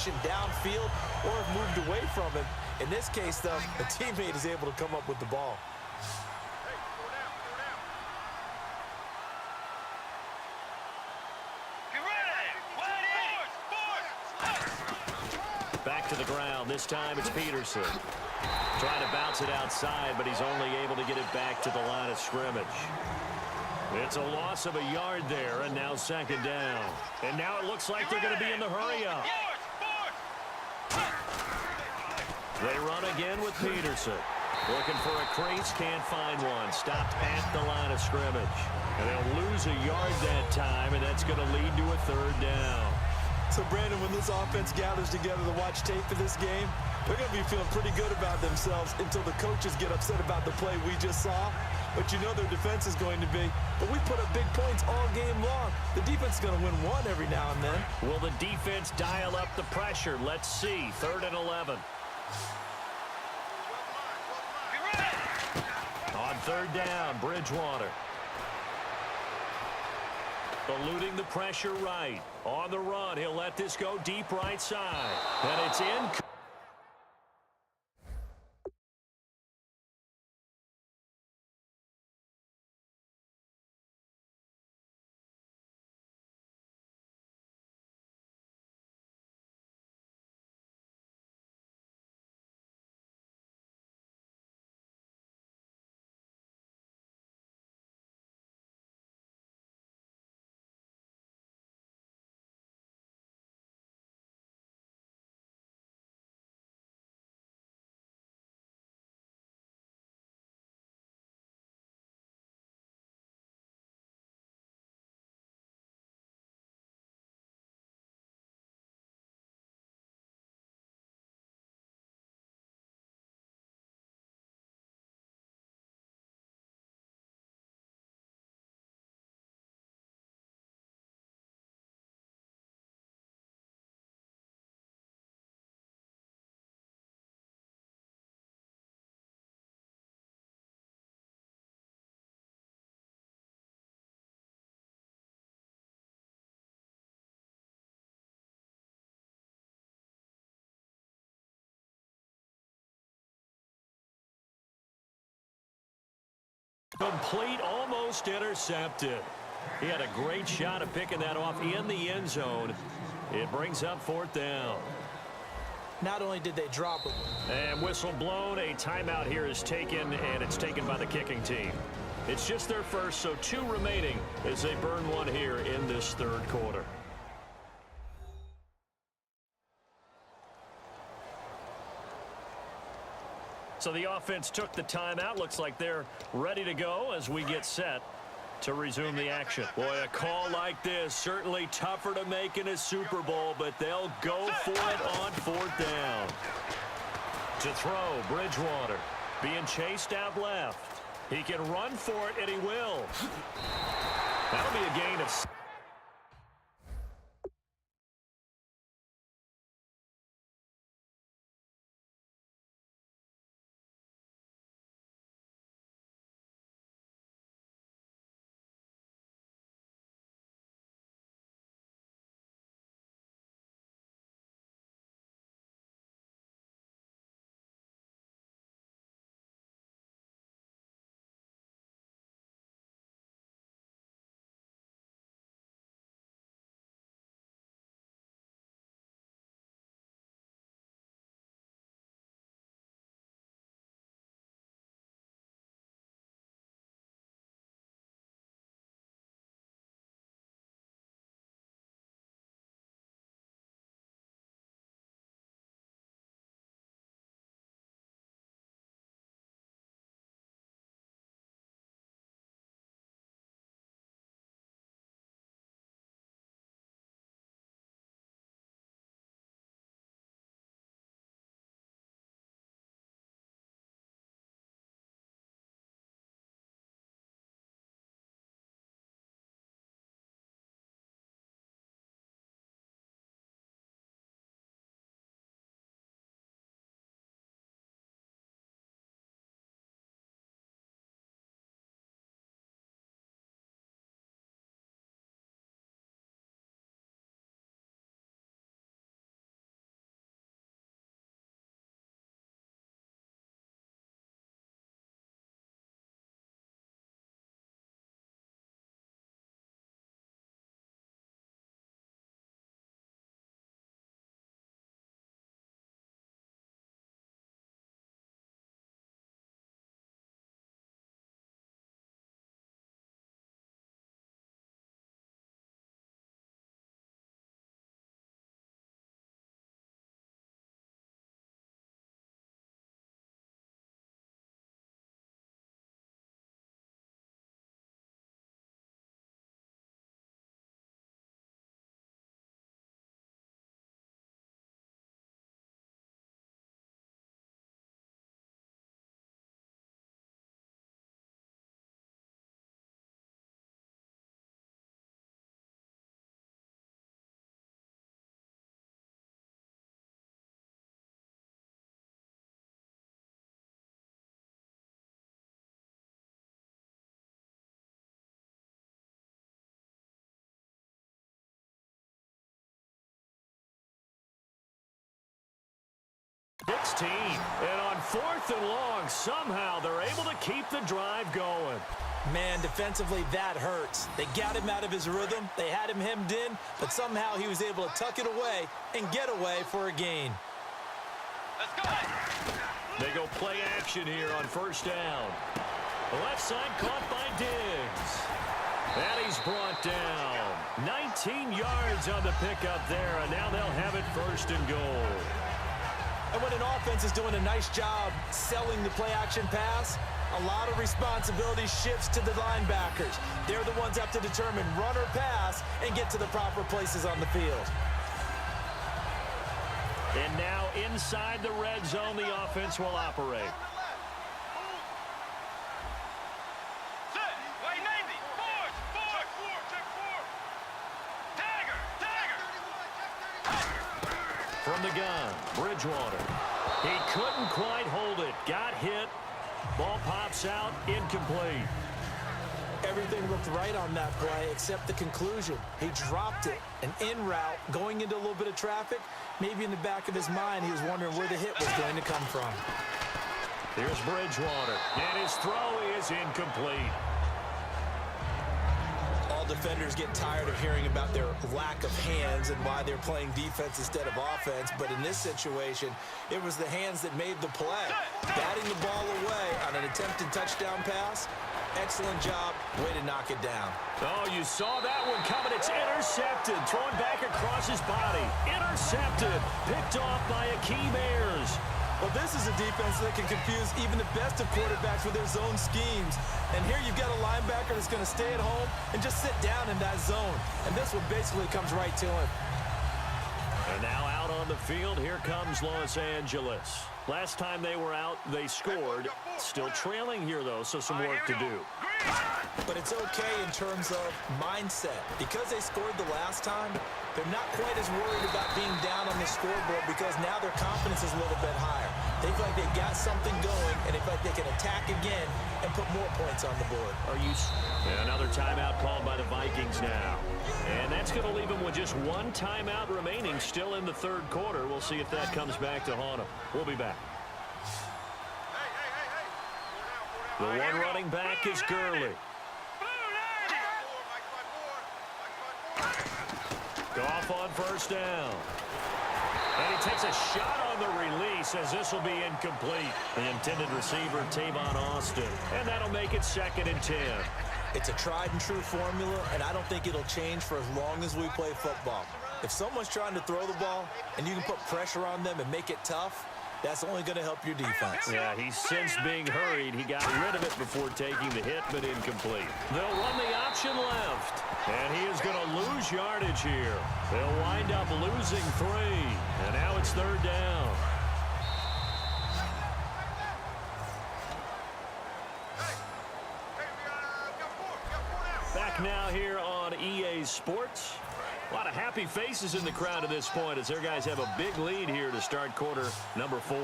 possession downfield or have moved away from him. In this case, though, a teammate is able to come up with the ball. Back to the ground. This time it's Peterson. Trying to bounce it outside, but he's only able to get it back to the line of scrimmage. It's a loss of a yard there, and now second down. And now it looks like they're going to be in the hurry-up. They run again with Peterson. Looking for a crease, can't find one. Stopped at the line of scrimmage. And they'll lose a yard that time, and that's going to lead to a third down. So, Brandon, when this offense gathers together to watch tape for this game, they're going to be feeling pretty good about themselves until the coaches get upset about the play we just saw. But you know their defense is going to be. But we put up big points all game long. The defense is going to win one every now and then. Will the defense dial up the pressure? Let's see. 3rd and 11. On 3rd down, Bridgewater. Eluding the pressure right. On the run, he'll let this go deep right side. And it's in. Complete, almost intercepted. He had a great shot at picking that off in the end zone. It brings up 4th down. Not only did they drop it. And whistle blown. A timeout here is taken, and it's taken by the kicking team. It's just their first, so 2 remaining as they burn one here in this 3rd quarter. So the offense took the timeout. Looks like they're ready to go as we get set to resume the action. Boy, a call like this, certainly tougher to make in a Super Bowl, but they'll go for it on 4th down. To throw, Bridgewater being chased out left. He can run for it, and he will. That'll be a gain of 16. And on 4th and long, somehow they're able to keep the drive going. Man, defensively, that hurts. They got him out of his rhythm. They had him hemmed in, but somehow he was able to tuck it away and get away for a gain. Let's go. They go play action here on 1st down. The left side caught by Diggs. And he's brought down. 19 yards on the pickup there, and now they'll have it 1st and goal. And when an offense is doing a nice job selling the play-action pass, a lot of responsibility shifts to the linebackers. They're the ones that have to determine run or pass and get to the proper places on the field. And now inside the red zone, the offense will operate. From the gun, Bridgewater. He couldn't quite hold it. Got hit. Ball pops out, incomplete. Everything looked right on that play except the conclusion. He dropped it, an in route, going into a little bit of traffic. Maybe in the back of his mind, he was wondering where the hit was going to come from. Here's Bridgewater, and his throw is incomplete. All defenders get tired of hearing about their lack of hands and why they're playing defense instead of offense. But in this situation, it was the hands that made the play. Batting the ball away on an attempted touchdown pass. Excellent job. Way to knock it down. Oh, you saw that one coming. It's intercepted. Thrown back across his body. Intercepted. Picked off by Akeem Ayers. Well, this is a defense that can confuse even the best of quarterbacks with their zone schemes. And here you've got a linebacker that's going to stay at home and just sit down in that zone. And this one basically comes right to him. And now out on the field, here comes Los Angeles. Last time they were out, they scored. Still trailing here, though, so some work to do. But it's okay in terms of mindset. Because they scored the last time, they're not quite as worried about being down on the scoreboard because now their confidence is a little bit higher. They feel like they've got something going, and they feel like they can attack again and put more points on the board. Another timeout called by the Vikings now. And that's going to leave them with just one timeout remaining still in the 3rd quarter. We'll see if that comes back to haunt them. We'll be back. The one running back is Gurley. Goff on 1st down. And he takes a shot on the release as this will be incomplete. The intended receiver, Tavon Austin. And that'll make it 2nd and 10. It's a tried-and-true formula, and I don't think it'll change for as long as we play football. If someone's trying to throw the ball and you can put pressure on them and make it tough, that's only going to help your defense. Yeah, he's since being hurried. He got rid of it before taking the hit, but incomplete. They'll run the option left, and he is going to lose yardage here. They'll wind up losing 3, and now it's 3rd down. Back now here on EA Sports. A lot of happy faces in the crowd at this point as their guys have a big lead here to start quarter number 4.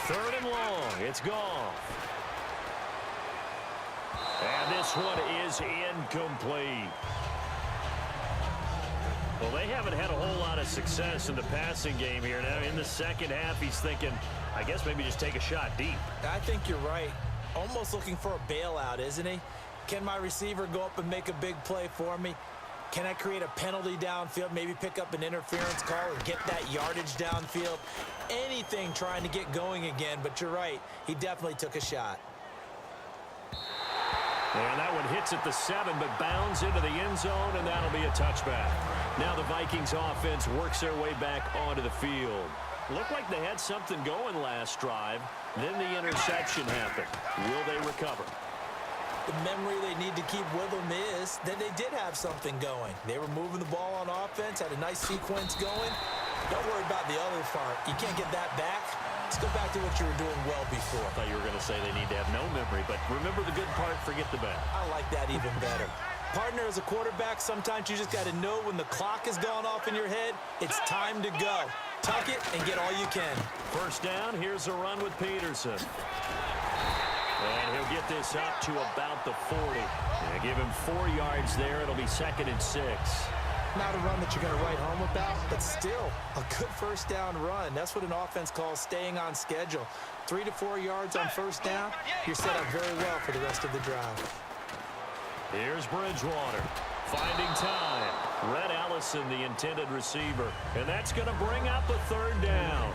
Third and long. It's gone. And this one is incomplete. Well, they haven't had a whole lot of success in the passing game here. Now in the second half, he's thinking, I guess maybe just take a shot deep. I think you're right. Almost looking for a bailout, isn't he? Can my receiver go up and make a big play for me? Can I create a penalty downfield, maybe pick up an interference call or get that yardage downfield? Anything trying to get going again, but you're right. He definitely took a shot. And that one hits at the 7, but bounds into the end zone, and that'll be a touchback. Now the Vikings offense works their way back onto the field. Looked like they had something going last drive. Then the interception happened. Will they recover? The memory they need to keep with them is that they did have something going. They were moving the ball on offense, had a nice sequence going. Don't worry about the other part. You can't get that back. Let's go back to what you were doing well before. I thought you were going to say they need to have no memory, but remember the good part, forget the bad. I like that even better. Partner, as a quarterback, sometimes you just got to know when the clock has gone off in your head, it's time to go. Tuck it and get all you can. First down, here's a run with Peterson. And he'll get this up to about the 40. And give him 4 yards there. It'll be 2nd and 6. Not a run that you're going to write home about, but still a good first down run. That's what an offense calls staying on schedule. 3 to 4 yards on first down, you're set up very well for the rest of the drive. Here's Bridgewater finding time. Red Allison, the intended receiver, and that's going to bring up a third down.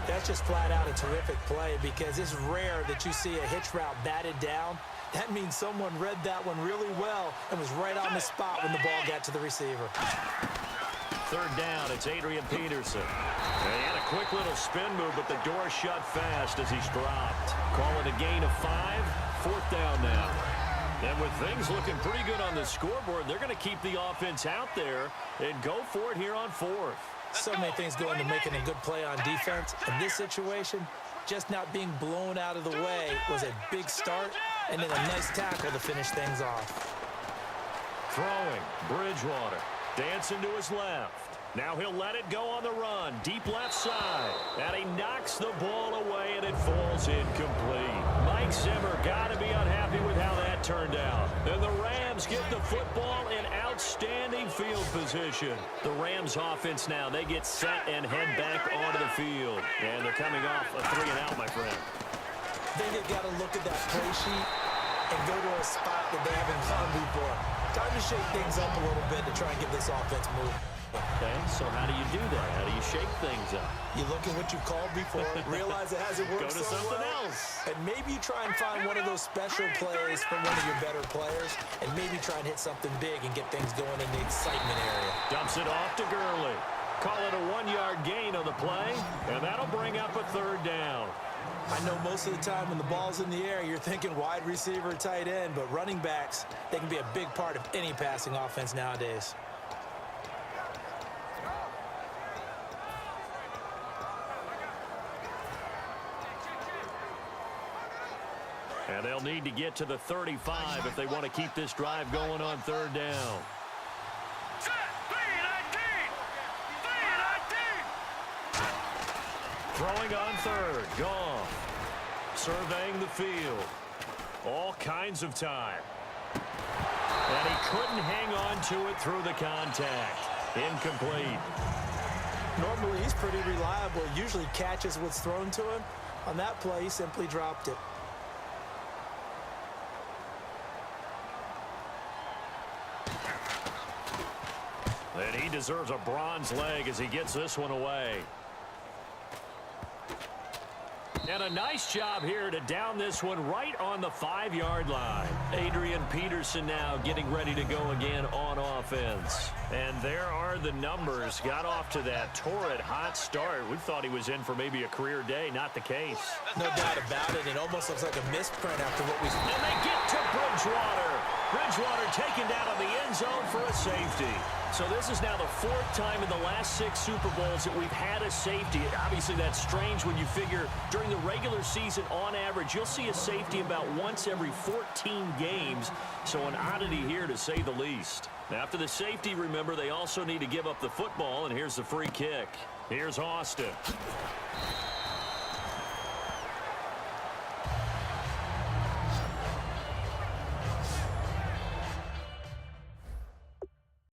That's just flat out a terrific play because it's rare that you see a hitch route batted down. That means someone read that one really well and was right on the spot when the ball got to the receiver. Third down, it's Adrian Peterson. And he had a quick little spin move, but the door shut fast as he's dropped. Call it a gain of 5. Fourth down now. And with things looking pretty good on the scoreboard, they're going to keep the offense out there and go for it here on fourth. So many things go into making a good play on defense. In this situation, just not being blown out of the way was a big start, and then a nice tackle to finish things off. Throwing, Bridgewater, dancing to his left. Now he'll let it go on the run, deep left side. And he knocks the ball away, and it falls incomplete. Mike Zimmer got to be unhappy with how that turned out. And the Rams get the football in outstanding field position. The Rams offense now, they get set and head back onto the field. And they're coming off a 3-and-out, my friend. Then they've got to look at that play sheet and go to a spot that they haven't gone before. Time to shake things up a little bit to try and get this offense moving. Okay, so how do you do that? How do you shake things up? You look at what you called before, realize it hasn't worked Go to something else. and maybe you try and find one of those special plays from one of your better players, and maybe try and hit something big and get things going in the excitement area. Dumps it off to Gurley. Call it a 1-yard gain on the play, and that'll bring up a third down. I know most of the time when the ball's in the air, you're thinking wide receiver, tight end, but running backs, they can be a big part of any passing offense nowadays. And they'll need to get to the 35 if they want to keep this drive going on third down. Throwing on third, Goff. Surveying the field. All kinds of time. And he couldn't hang on to it through the contact. Incomplete. Normally, he's pretty reliable. Usually catches what's thrown to him. On that play, he simply dropped it. And he deserves a bronze leg as he gets this one away. And a nice job here to down this one right on the 5-yard line. Adrian Peterson now getting ready to go again on offense. And there are the numbers. Got off to that torrid hot start. We thought he was in for maybe a career day. Not the case. No doubt about it. It almost looks like a misprint after what we... And they get to Bridgewater. Bridgewater taken down on the end zone for a safety. So this is now the 4th time in the last 6 Super Bowls that we've had a safety. Obviously, that's strange when you figure during the regular season, on average, you'll see a safety about once every 14 games. So an oddity here, to say the least. After the safety, remember, they also need to give up the football, and here's the free kick. Here's Austin.